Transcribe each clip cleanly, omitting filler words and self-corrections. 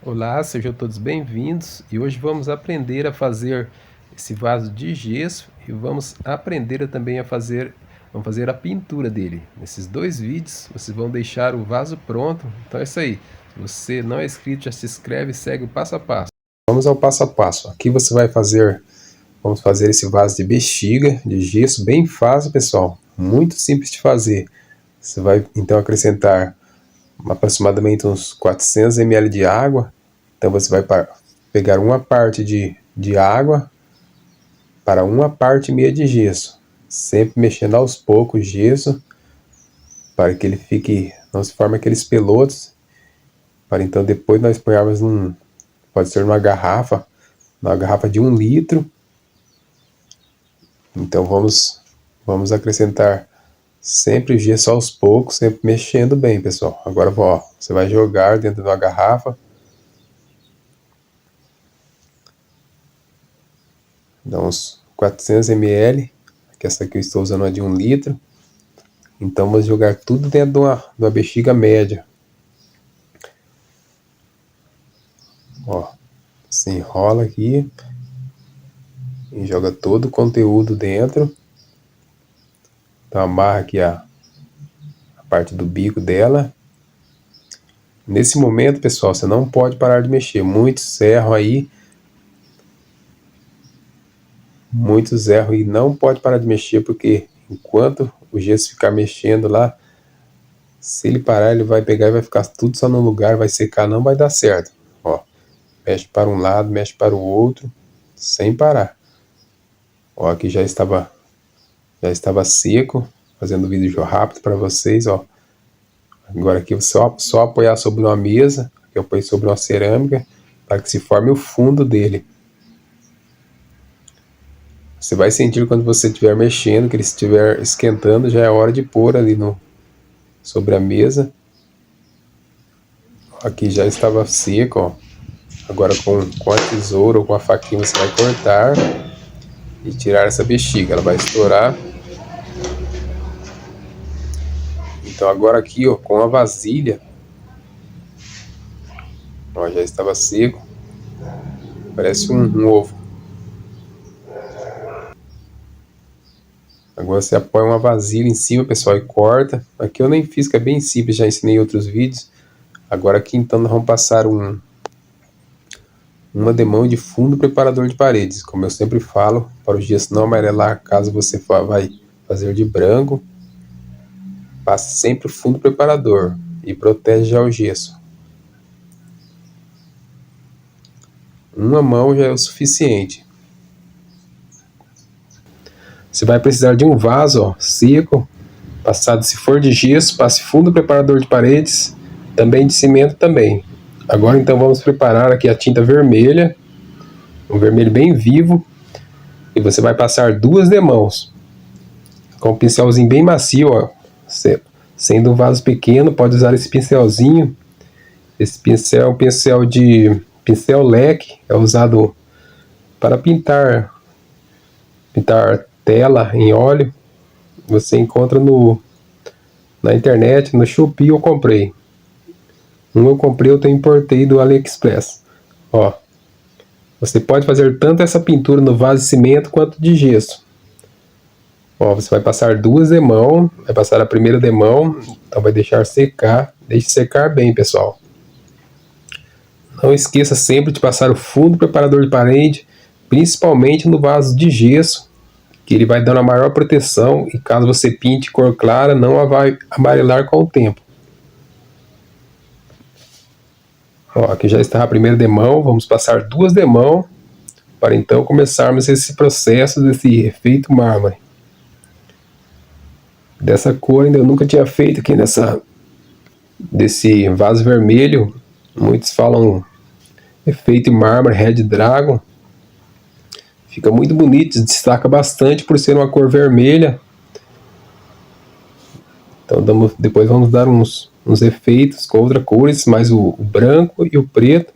Olá, sejam todos bem-vindos e hoje vamos aprender a fazer esse vaso de gesso e vamos aprender também vamos fazer a pintura dele. Nesses dois vídeos vocês vão deixar o vaso pronto, então é isso aí. Se você não é inscrito, já se inscreve e segue o passo a passo. Vamos ao passo a passo. Aqui você vai vamos fazer esse vaso de bexiga, de gesso, bem fácil, pessoal. Muito simples de fazer. Você vai então acrescentar aproximadamente uns 400 ml de água. Então você vai pegar uma parte de água para uma parte e meia de gesso, sempre mexendo aos poucos o gesso para que ele fique, não se forme aqueles pelotos, para então depois nós ponharmos pode ser uma garrafa de 1 litro. Então vamos acrescentar sempre o gesso aos poucos, sempre mexendo bem, pessoal. Agora você vai jogar dentro de uma garrafa. Dá uns 400 ml, que essa aqui eu estou usando é de 1 litro. Então vamos jogar tudo dentro de uma bexiga média. Ó, se enrola aqui e joga todo o conteúdo dentro. Então amarra aqui a parte do bico dela. Nesse momento, pessoal, você não pode parar de mexer. Muitos erram e não pode parar de mexer, porque enquanto o gesso ficar mexendo lá, se ele parar, ele vai pegar e vai ficar tudo só no lugar, vai secar, não vai dar certo. Ó, mexe para um lado, mexe para o outro, sem parar. Ó, aqui já estava seco, fazendo vídeo rápido para vocês, ó. Agora aqui só apoiar sobre uma mesa, eu apoio sobre uma cerâmica, para que se forme o fundo dele. Você vai sentir quando você estiver mexendo, que ele estiver esquentando, já é hora de pôr ali sobre a mesa. Aqui já estava seco, ó. Agora com a tesoura ou com a faquinha você vai cortar e tirar essa bexiga, ela vai estourar. Então agora aqui, ó, com a vasilha, ó, já estava seco, parece um ovo. Agora você apoia uma vasilha em cima, pessoal, e corta. Aqui eu nem fiz, que é bem simples, já ensinei em outros vídeos. Agora aqui então nós vamos passar uma demão de fundo preparador de paredes, como eu sempre falo, para o gesso não amarelar, caso você vai fazer de branco. Passe sempre o fundo preparador e protege já o gesso. Uma mão já é o suficiente. Você vai precisar de um vaso, ó, seco, passado, se for de gesso, passe fundo preparador de paredes, também de cimento também. Agora então vamos preparar aqui a tinta vermelha, um vermelho bem vivo, e você vai passar 2 demãos, com um pincelzinho bem macio, ó. Sendo um vaso pequeno, pode usar esse pincelzinho. Esse pincel é um pincel leque, é usado para pintar tela em óleo. Você encontra na internet, no Shopee eu comprei. Eu comprei, outro eu importei do AliExpress. Ó, você pode fazer tanto essa pintura no vaso de cimento quanto de gesso. Ó, você vai passar 2 demãos, vai passar a primeira demão, então vai deixar secar. Deixe secar bem, pessoal. Não esqueça sempre de passar o fundo preparador de parede, principalmente no vaso de gesso, que ele vai dando a maior proteção, e caso você pinte cor clara, não vai amarelar com o tempo. Ó, aqui já está a primeira demão, vamos passar 2 demãos, para então começarmos esse processo desse efeito mármore. Dessa cor ainda eu nunca tinha feito aqui desse vaso vermelho. Muitos falam efeito mármore, Red Dragon. Fica muito bonito, destaca bastante por ser uma cor vermelha. Então depois vamos dar uns efeitos com outras cores, mais o branco e o preto,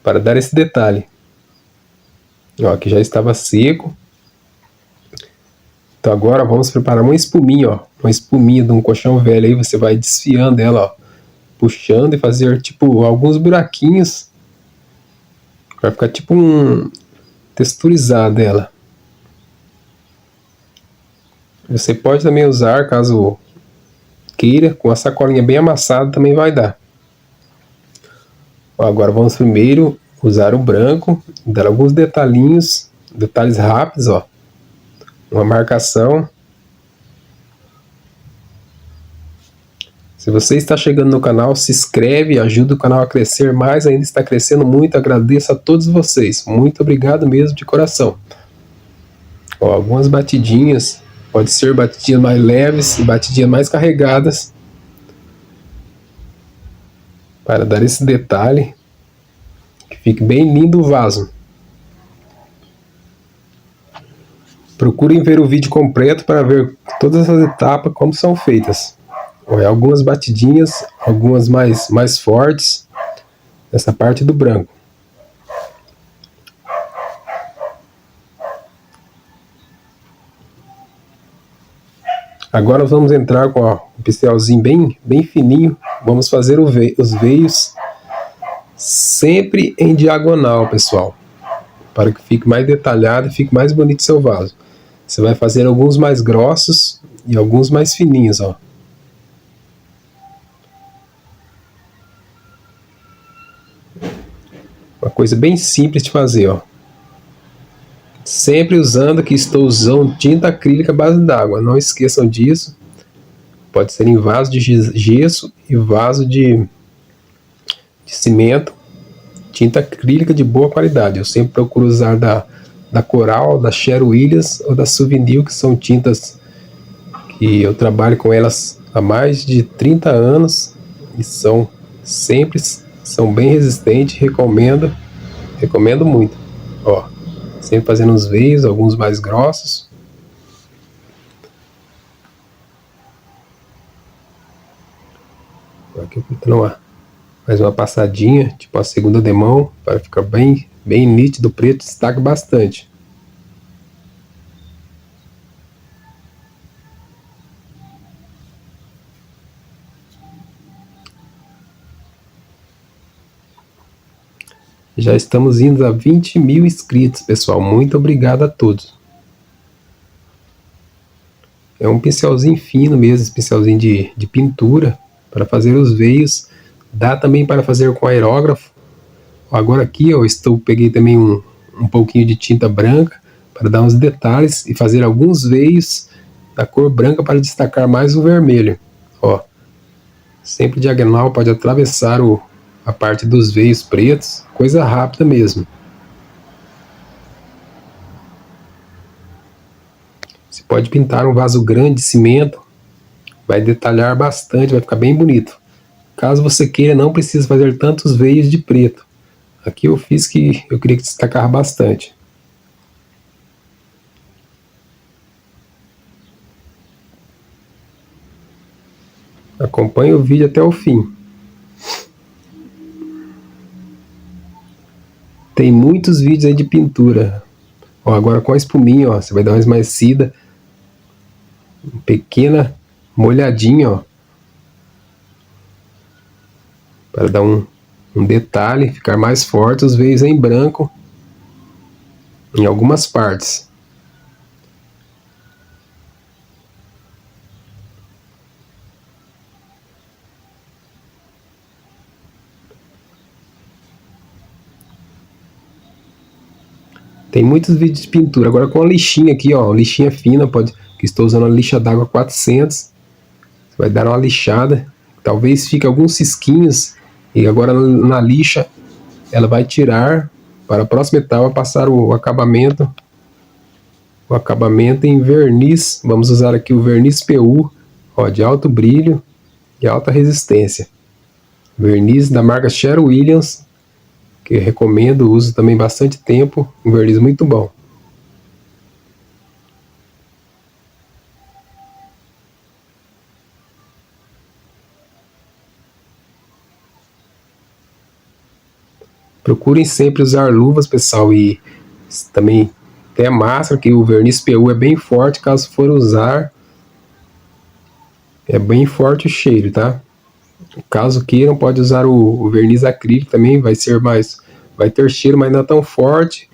para dar esse detalhe. Ó, aqui já estava seco. Então agora vamos preparar uma espuminha, ó. Uma espuminha de um colchão velho aí, você vai desfiando ela, ó, puxando e fazer tipo alguns buraquinhos para ficar tipo texturizada ela. Você pode também usar, caso queira, com a sacolinha bem amassada também vai dar. Agora vamos primeiro usar o branco, dar alguns detalhes rápidos, ó. Uma marcação. Se você está chegando no canal, se inscreve, ajuda o canal a crescer mais, ainda está crescendo muito, agradeço a todos vocês. Muito obrigado mesmo de coração. Ó, algumas batidinhas, pode ser batidinhas mais leves e batidinhas mais carregadas, para dar esse detalhe, que fique bem lindo o vaso. Procurem ver o vídeo completo para ver todas as etapas como são feitas. Algumas batidinhas, algumas mais fortes, nessa parte do branco. Agora vamos entrar com um pincelzinho bem fininho, vamos fazer os veios sempre em diagonal, pessoal, para que fique mais detalhado e fique mais bonito seu vaso. Você vai fazer alguns mais grossos e alguns mais fininhos, ó. Uma coisa bem simples de fazer, ó. Sempre usando, que estou usando tinta acrílica à base d'água. Não esqueçam disso. Pode ser em vaso de gesso e vaso de cimento. Tinta acrílica de boa qualidade. Eu sempre procuro usar da Coral, da Sherwin-Williams ou da Souvenir, que são tintas que eu trabalho com elas há mais de 30 anos e são bem resistentes. Recomendo muito. Ó, sempre fazendo uns veios, alguns mais grossos. Aqui mais uma passadinha, tipo a segunda demão, para ficar bem nítido. O preto destaca bastante. Já estamos indo a 20 mil inscritos, pessoal. Muito obrigado a todos. É um pincelzinho fino mesmo, esse pincelzinho de pintura, para fazer os veios. Dá também para fazer com aerógrafo. Agora aqui eu peguei também um pouquinho de tinta branca, para dar uns detalhes e fazer alguns veios da cor branca para destacar mais o vermelho. Ó, sempre diagonal, pode atravessar a parte dos veios pretos, coisa rápida mesmo. Você pode pintar um vaso grande de cimento, vai detalhar bastante, vai ficar bem bonito. Caso você queira, não precisa fazer tantos veios de preto. Aqui eu fiz que eu queria que destacar bastante. Acompanhe o vídeo até o fim. Tem muitos vídeos aí de pintura. Ó, agora com a espuminha, ó, você vai dar uma esmaecida, uma pequena molhadinha, ó, para dar um detalhe, ficar mais forte os veios em branco em algumas partes. Tem muitos vídeos de pintura. Agora com a lixinha aqui, ó, lixinha fina, que estou usando a lixa d'água 400. Você vai dar uma lixada, talvez fique alguns cisquinhos, e agora na lixa ela vai tirar. Para a próxima etapa, passar o acabamento em verniz. Vamos usar aqui o verniz PU, ó, de alto brilho e alta resistência. Verniz da marca Sherwin-Williams, que eu recomendo, uso também bastante tempo, um verniz muito bom. Procurem sempre usar luvas, pessoal, e também até máscara, que o verniz PU é bem forte, caso for usar, é bem forte o cheiro, tá? Caso queiram, pode usar o verniz acrílico também, vai ter cheiro, mas não é tão forte.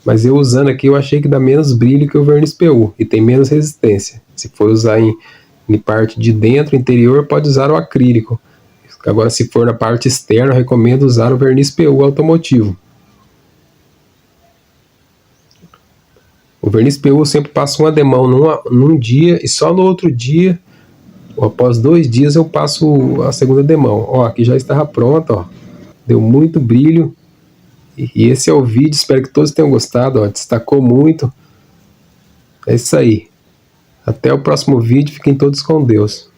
Mas eu usando aqui, eu achei que dá menos brilho que o verniz PU e tem menos resistência. Se for usar em parte de dentro, interior, pode usar o acrílico. Agora, se for na parte externa, eu recomendo usar o verniz PU automotivo. O verniz PU eu sempre passo uma demão num dia e só no outro dia, ou após 2 dias, eu passo a segunda demão. Ó, aqui já estava pronta, ó. Deu muito brilho. E esse é o vídeo, espero que todos tenham gostado, ó, destacou muito. É isso aí. Até o próximo vídeo, fiquem todos com Deus.